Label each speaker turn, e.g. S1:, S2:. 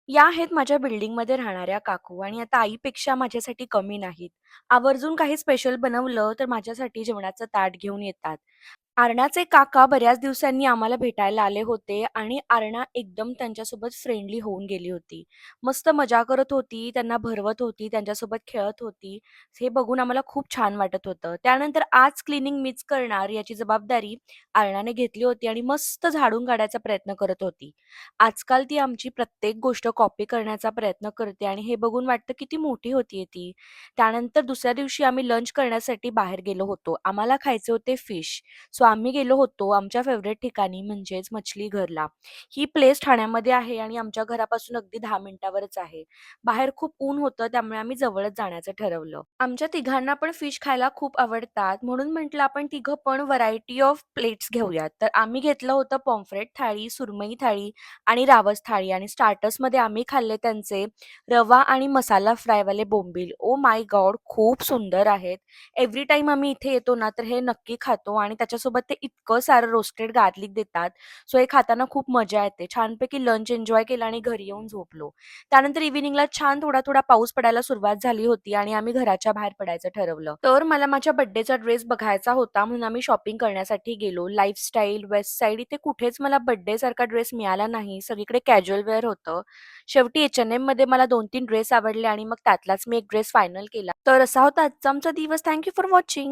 S1: या आहेत माझ्या बिल्डिंगमध्ये राहणाऱ्या काकू आणि आता आईपेक्षा माझ्यासाठी कमी नाहीत. आवर्जून काही स्पेशल बनवलं तर माझ्यासाठी जेवणाचं ताट घेऊन येतात. अरणाचे काका बऱ्याच दिवसांनी आम्हाला भेटायला आले होते आणि अरणा एकदम त्यांच्यासोबत फ्रेंडली होऊन गेली होती. मस्त मजा करत होती, त्यांना भरवत होती, त्यांच्यासोबत खेळत होती. हे बघून आम्हाला खूप छान वाटत होतं. त्यानंतर आज क्लीनिंग मीच करणार याची जबाबदारी अरणाने घेतली होती आणि मस्त झाडून काढायचा प्रयत्न करत होती. आजकाल ती आमची प्रत्येक गोष्ट कॉपी करण्याचा प्रयत्न करते आणि हे बघून वाटतं किती मोठी होतीये ती. त्यानंतर दुसऱ्या दिवशी आम्ही लंच करण्यासाठी बाहेर गेलो होतो. आम्हाला खायचे होते फिश. सो आम्ही गेलो होतो आमच्या फेव्हरेट ठिकाणी म्हणजेच मछली घरला. ही प्लेस ठाण्यामध्ये आहे आणि आमच्या घरापासून अगदी 10 मिनिटावरच आहे. बाहेर खूप ऊन होतं त्यामुळे आम्ही जवळच जाण्याचं ठरवलं. आमच्या तिघांना पण फिश खायला खूप आवडतात म्हणून म्हटलं आपण तिघं पण व्हरायटी ऑफ प्लेट्स घेऊयात. तर आम्ही घेतलं होतं पॉम्फ्रेट थाळी, सुरमई थाळी आणि रावस थाळी आणि स्टार्टर्समध्ये आम्ही खाल्ले त्यांचे रवा आणि मसाला फ्रायवाले बोंबील. Oh my God! खूप सुंदर आहेत. एव्हरी टाईम आम्ही इथे येतो ना, तर हे नक्की खातो आणि त्याच्यासोबत ते इतकं सारं रोस्टेड गार्लिक देतात. सो हे खाताना खूप मजा येते. छानपैकी लंच एन्जॉय केलं आणि घरी येऊन झोपलो. त्यानंतर इव्हनिंगला छान थोडा-थोडा पाऊस पडायला सुरुवात झाली होती आणि आम्ही घराच्या बाहेर पडायचं ठरवलं. तर मला माझ्या बर्थडेचा ड्रेस बघायचा होता म्हणून आम्ही शॉपिंग करण्यासाठी गेलो. लाईफस्टाईल, वेस्ट साईड इथे कुठेच मला बर्थडेसारखा ड्रेस मिळाला नाही. सगळीकडे कॅज्युअल वेअर होतं. शेवटी H&Mमध्ये मला 2-3 ड्रेस आवडले आणि मग त्यातलाच मी एक ड्रेस फायनल केला. तर असा होता आजचा आमचा दिवस. Thank for watching.